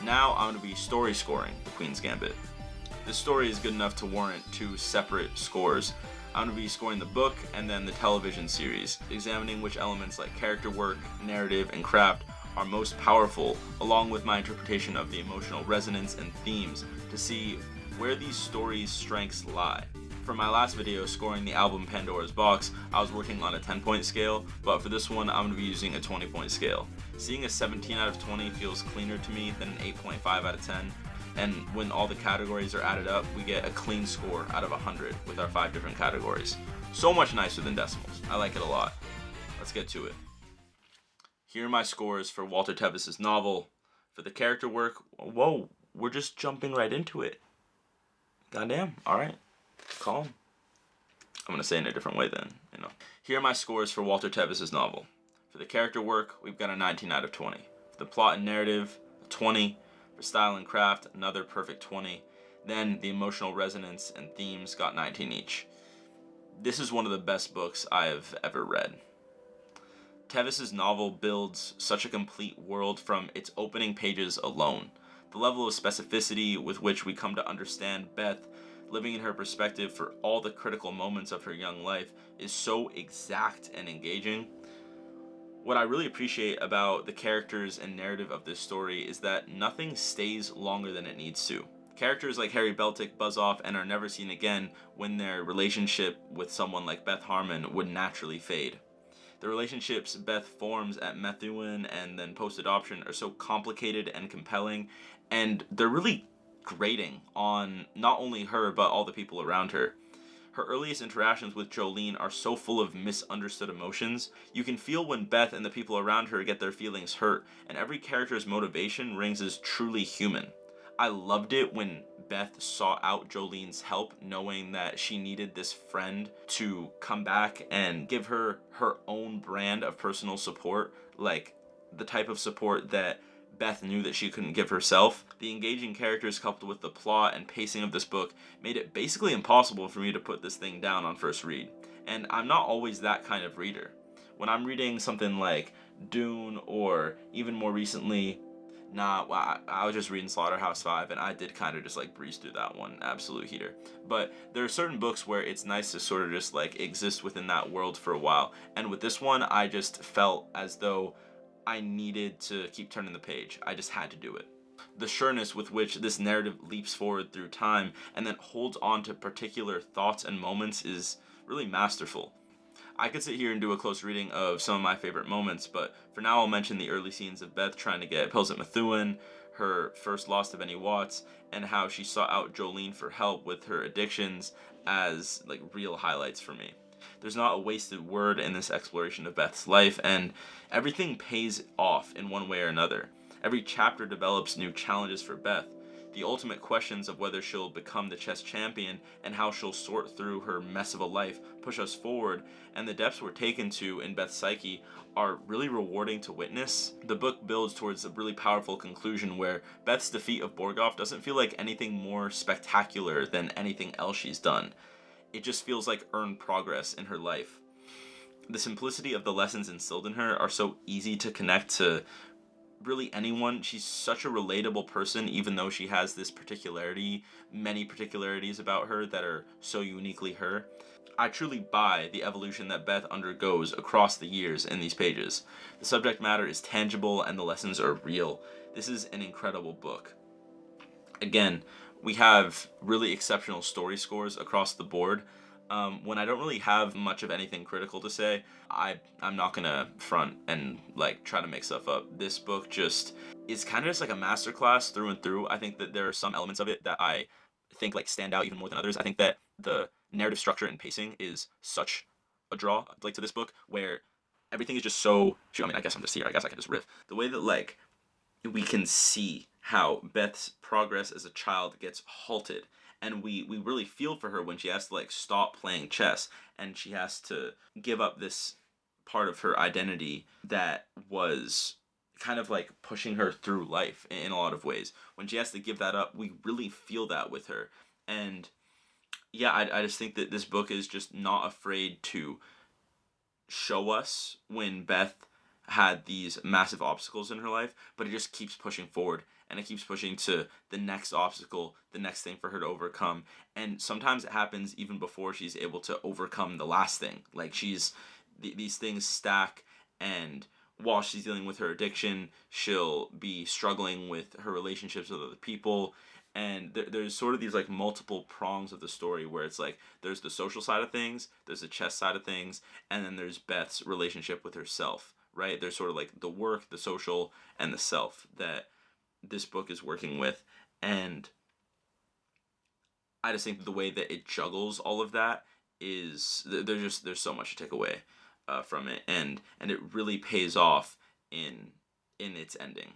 Now I'm going to be story scoring The Queen's Gambit. This story is good enough to warrant 2 separate scores. I'm going to be scoring the book and then the television series, examining which elements like character work, narrative, and craft are most powerful, along with my interpretation of the emotional resonance and themes to see where these stories' strengths lie. For my last video scoring the album Pandora's Box, I was working on a 10-point scale, but for this one I'm going to be using a 20-point scale. Seeing a 17 out of 20 feels cleaner to me than an 8.5 out of 10, and when all the categories are added up, we get a clean score out of 100 with our 5 different categories. So much nicer than decimals. I like it a lot. Let's get to it. Here are my scores for Walter Tevis's novel. For the character work, whoa, we're just jumping right into it. Goddamn, alright. Calm. I'm going to say it in a different way then, Here are my scores for Walter Tevis's novel. For the character work, we've got a 19 out of 20. For the plot and narrative, a 20. For style and craft, another perfect 20. Then the emotional resonance and themes got 19 each. This is one of the best books I have ever read. Tevis's novel builds such a complete world from its opening pages alone. The level of specificity with which we come to understand Beth, living in her perspective for all the critical moments of her young life, is so exact and engaging. What I really appreciate about the characters and narrative of this story is that nothing stays longer than it needs to. Characters like Harry Beltic buzz off and are never seen again when their relationship with someone like Beth Harmon would naturally fade. The relationships Beth forms at Methuen and then post-adoption are so complicated and compelling, and they're really grating on not only her but all the people around her. Her earliest interactions with Jolene are so full of misunderstood emotions. You can feel when Beth and the people around her get their feelings hurt, and every character's motivation rings as truly human. I loved it when Beth sought out Jolene's help, knowing that she needed this friend to come back and give her her own brand of personal support, like the type of support that Beth knew that she couldn't give herself. The engaging characters coupled with the plot and pacing of this book made it basically impossible for me to put this thing down on first read. And I'm not always that kind of reader. When I'm reading something like Dune or even more recently, I was just reading Slaughterhouse-Five and I did kind of just like breeze through that one, absolute heater. But there are certain books where it's nice to sort of just like exist within that world for a while. And with this one, I just felt as though I needed to keep turning the page. I just had to do it. The sureness with which this narrative leaps forward through time and then holds on to particular thoughts and moments is really masterful. I could sit here and do a close reading of some of my favorite moments, but for now I'll mention the early scenes of Beth trying to get pills at Methuen, her first loss to Benny Watts, and how she sought out Jolene for help with her addictions as like real highlights for me. There's not a wasted word in this exploration of Beth's life, and everything pays off in one way or another. Every chapter develops new challenges for Beth. The ultimate questions of whether she'll become the chess champion and how she'll sort through her mess of a life push us forward, and the depths we're taken to in Beth's psyche are really rewarding to witness. The book builds towards a really powerful conclusion where Beth's defeat of Borgoff doesn't feel like anything more spectacular than anything else she's done. It just feels like earned progress in her life. The simplicity of the lessons instilled in her are so easy to connect to really anyone. She's such a relatable person, even though she has this many particularities about her that are so uniquely her. I truly buy the evolution that Beth undergoes across the years in these pages. The subject matter is tangible and the lessons are real. This is an incredible book. Again, we have really exceptional story scores across the board. When I don't really have much of anything critical to say, I'm not gonna front and like try to make stuff up. This book just is kind of just like a masterclass through and through. I think that there are some elements of it that I think like stand out even more than others. I think that the narrative structure and pacing is such a draw like to this book, where everything is just so. I guess I'm just here. I guess I can just riff. The way that like we can see how Beth's progress as a child gets halted, and we really feel for her when she has to like stop playing chess and she has to give up this part of her identity that was kind of like pushing her through life in a lot of ways. When she has to give that up, we really feel that with her. And yeah, I just think that this book is just not afraid to show us when Beth had these massive obstacles in her life, but it just keeps pushing forward, and it keeps pushing to the next obstacle, the next thing for her to overcome. And sometimes it happens even before she's able to overcome the last thing. Like these things stack, and while she's dealing with her addiction, she'll be struggling with her relationships with other people. And there's sort of these like multiple prongs of the story where it's like there's the social side of things, there's the chess side of things, and then there's Beth's relationship with herself, right? There's sort of like the work, the social, and the self that this book is working with. And I just think that the way that it juggles all of that is there's so much to take away from it, and it really pays off in its ending,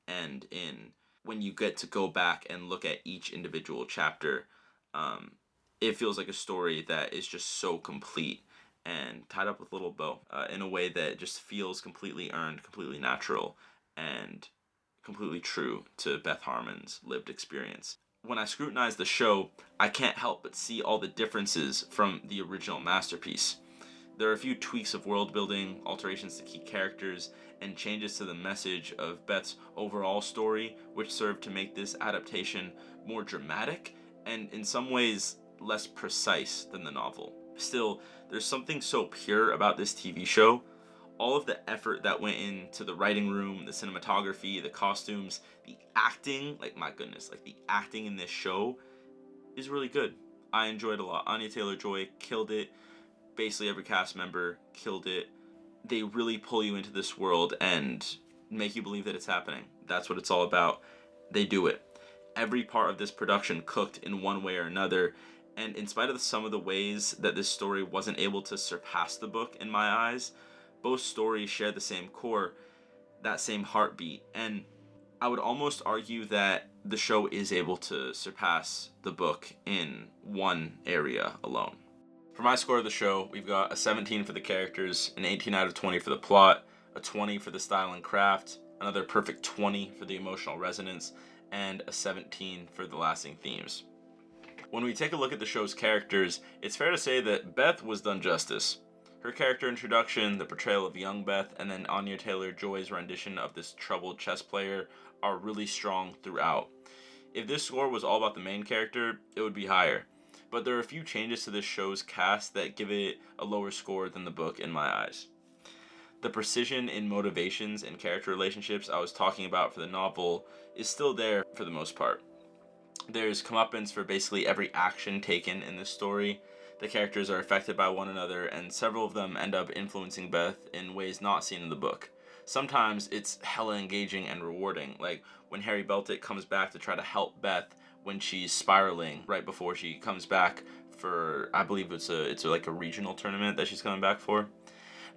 and in when you get to go back and look at each individual chapter. It feels like a story that is just so complete and tied up with a little bow in a way that just feels completely earned, completely natural, and completely true to Beth Harmon's lived experience. When I scrutinize the show, I can't help but see all the differences from the original masterpiece. There are a few tweaks of world building, alterations to key characters, and changes to the message of Beth's overall story, which serve to make this adaptation more dramatic and in some ways less precise than the novel. Still, there's something so pure about this TV show. All of the effort that went into the writing room, the cinematography, the costumes, the acting, like my goodness, like the acting in this show is really good. I enjoyed it a lot. Anya Taylor-Joy killed it. Basically every cast member killed it. They really pull you into this world and make you believe that it's happening. That's what it's all about. They do it. Every part of this production cooked in one way or another, and in spite of some of the ways that this story wasn't able to surpass the book in my eyes, both stories share the same core, that same heartbeat, and I would almost argue that the show is able to surpass the book in one area alone. For my score of the show, we've got a 17 for the characters, an 18 out of 20 for the plot, a 20 for the style and craft, another perfect 20 for the emotional resonance, and a 17 for the lasting themes. When we take a look at the show's characters, it's fair to say that Beth was done justice. Her character introduction, the portrayal of young Beth, and then Anya Taylor-Joy's rendition of this troubled chess player are really strong throughout. If this score was all about the main character, it would be higher. But there are a few changes to this show's cast that give it a lower score than the book in my eyes. The precision in motivations and character relationships I was talking about for the novel is still there for the most part. There's comeuppance for basically every action taken in this story. The characters are affected by one another, and several of them end up influencing Beth in ways not seen in the book. Sometimes it's hella engaging and rewarding, like when Harry Beltic comes back to try to help Beth when she's spiraling right before she comes back for, I believe it's like a regional tournament that she's coming back for.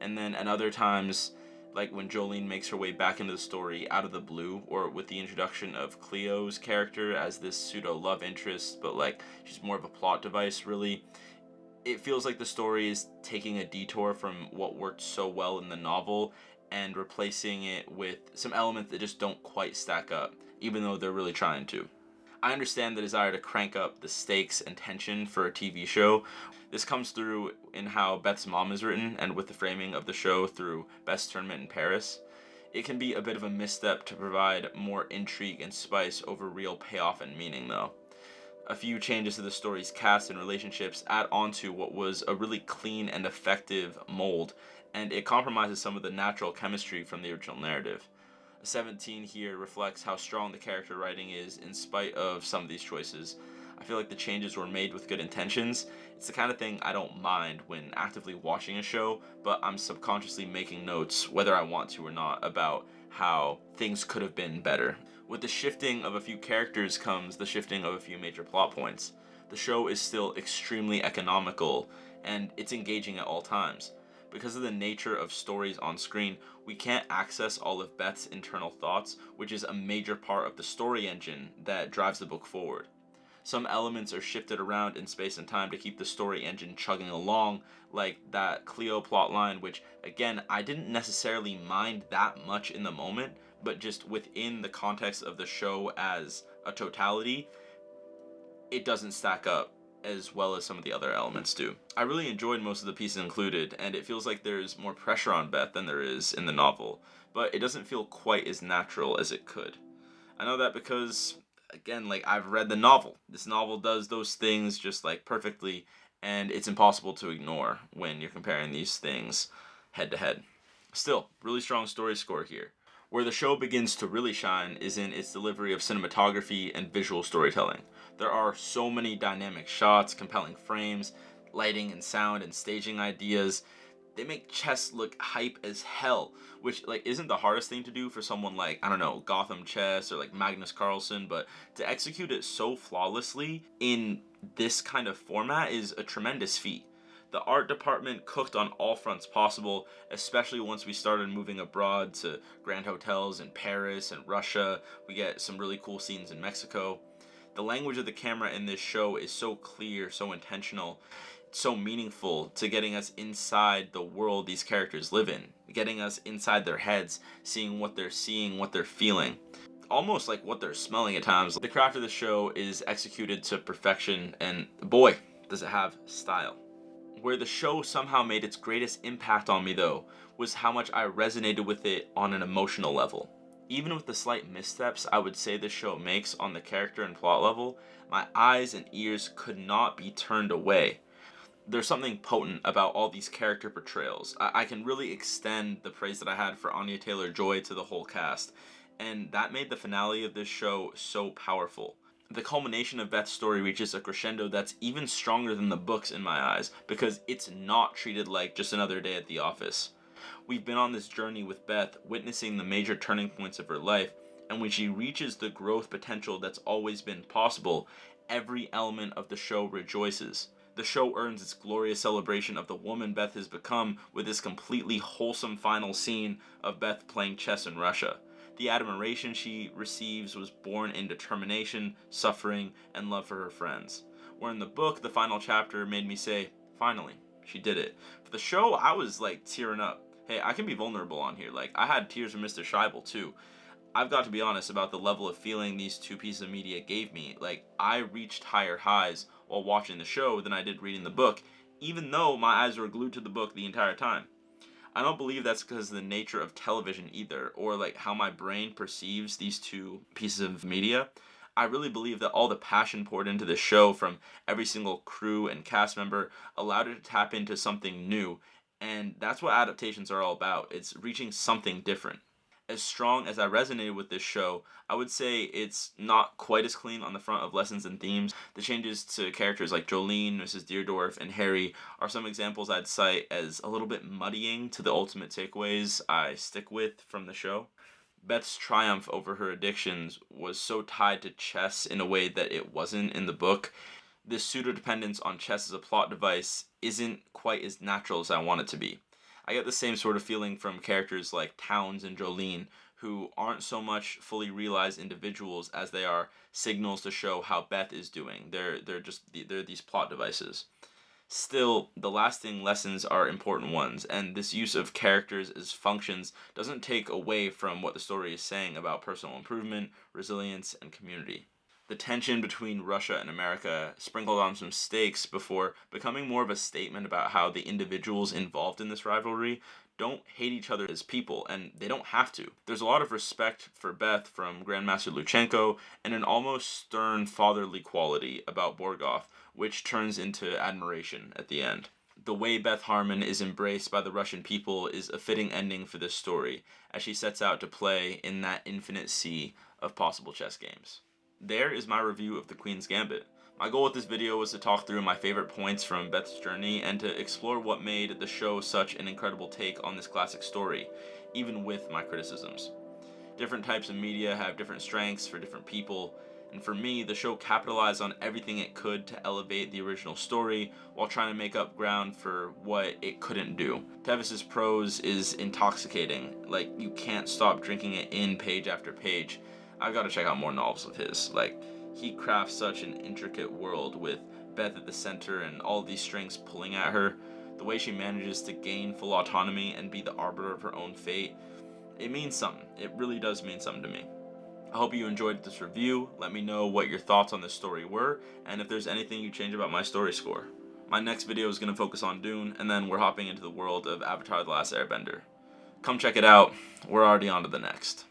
And then at other times, like when Jolene makes her way back into the story out of the blue, or with the introduction of Cleo's character as this pseudo love interest, but like she's more of a plot device really. It feels like the story is taking a detour from what worked so well in the novel and replacing it with some elements that just don't quite stack up, even though they're really trying to. I understand the desire to crank up the stakes and tension for a TV show. This comes through in how Beth's mom is written and with the framing of the show through Beth's tournament in Paris. It can be a bit of a misstep to provide more intrigue and spice over real payoff and meaning, though. A few changes to the story's cast and relationships add on to what was a really clean and effective mold, and it compromises some of the natural chemistry from the original narrative. A 17 here reflects how strong the character writing is in spite of some of these choices. I feel like the changes were made with good intentions. It's the kind of thing I don't mind when actively watching a show, but I'm subconsciously making notes, whether I want to or not, about how things could have been better. With the shifting of a few characters comes the shifting of a few major plot points. The show is still extremely economical, and it's engaging at all times. Because of the nature of stories on screen, we can't access all of Beth's internal thoughts, which is a major part of the story engine that drives the book forward. Some elements are shifted around in space and time to keep the story engine chugging along, like that Cleo plotline, which, again, I didn't necessarily mind that much in the moment, but just within the context of the show as a totality, it doesn't stack up as well as some of the other elements do. I really enjoyed most of the pieces included, and it feels like there's more pressure on Beth than there is in the novel, but it doesn't feel quite as natural as it could. I know that because, again, like, I've read the novel. This novel does those things just like perfectly, and it's impossible to ignore when you're comparing these things head to head. Still, really strong story score here. Where the show begins to really shine is in its delivery of cinematography and visual storytelling. There are so many dynamic shots, compelling frames, lighting and sound and staging ideas. They make chess look hype as hell, which like isn't the hardest thing to do for someone like, I don't know, Gotham Chess or like Magnus Carlsen, but to execute it so flawlessly in this kind of format is a tremendous feat. The art department cooked on all fronts possible, especially once we started moving abroad to grand hotels in Paris and Russia. We get some really cool scenes in Mexico. The language of the camera in this show is so clear, so intentional, so meaningful to getting us inside the world these characters live in, getting us inside their heads, seeing, what they're feeling, almost like what they're smelling at times. The craft of the show is executed to perfection, and boy, does it have style. Where the show somehow made its greatest impact on me, though, was how much I resonated with it on an emotional level. Even with the slight missteps I would say the show makes on the character and plot level, my eyes and ears could not be turned away. There's something potent about all these character portrayals. I can really extend the praise that I had for Anya Taylor-Joy to the whole cast, and that made the finale of this show so powerful. The culmination of Beth's story reaches a crescendo that's even stronger than the books in my eyes, because it's not treated like just another day at the office. We've been on this journey with Beth, witnessing the major turning points of her life, and when she reaches the growth potential that's always been possible, every element of the show rejoices. The show earns its glorious celebration of the woman Beth has become with this completely wholesome final scene of Beth playing chess in Russia. The admiration she receives was born in determination, suffering, and love for her friends. Where in the book, the final chapter made me say, finally, she did it. For the show, I was like tearing up. Hey, I can be vulnerable on here. Like, I had tears from Mr. Scheibel too. I've got to be honest about the level of feeling these two pieces of media gave me. Like, I reached higher highs while watching the show than I did reading the book, even though my eyes were glued to the book the entire time. I don't believe that's because of the nature of television either, or like how my brain perceives these two pieces of media. I really believe that all the passion poured into the show from every single crew and cast member allowed it to tap into something new, and that's what adaptations are all about. It's reaching something different. As strong as I resonated with this show, I would say it's not quite as clean on the front of lessons and themes. The changes to characters like Jolene, Mrs. Deardorff, and Harry are some examples I'd cite as a little bit muddying to the ultimate takeaways I stick with from the show. Beth's triumph over her addictions was so tied to chess in a way that it wasn't in the book. This pseudo-dependence on chess as a plot device isn't quite as natural as I want it to be. I get the same sort of feeling from characters like Towns and Jolene, who aren't so much fully realized individuals as they are signals to show how Beth is doing. They're these plot devices. Still, the lasting lessons are important ones, and this use of characters as functions doesn't take away from what the story is saying about personal improvement, resilience, and community. The tension between Russia and America sprinkled on some stakes before becoming more of a statement about how the individuals involved in this rivalry don't hate each other as people, and they don't have to. There's a lot of respect for Beth from Grandmaster Luchenko, and an almost stern fatherly quality about Borgov, which turns into admiration at the end. The way Beth Harmon is embraced by the Russian people is a fitting ending for this story, as she sets out to play in that infinite sea of possible chess games. There is my review of The Queen's Gambit. My goal with this video was to talk through my favorite points from Beth's journey and to explore what made the show such an incredible take on this classic story, even with my criticisms. Different types of media have different strengths for different people, and for me, the show capitalized on everything it could to elevate the original story while trying to make up ground for what it couldn't do. Tevis's prose is intoxicating, like you can't stop drinking it in page after page. I've got to check out more novels of his. Like, he crafts such an intricate world with Beth at the center and all these strings pulling at her. The way she manages to gain full autonomy and be the arbiter of her own fate, it means something. It really does mean something to me. I hope you enjoyed this review. Let me know what your thoughts on this story were, and if there's anything you change about my story score. My next video is going to focus on Dune, and then we're hopping into the world of Avatar: The Last Airbender. Come check it out. We're already on to the next.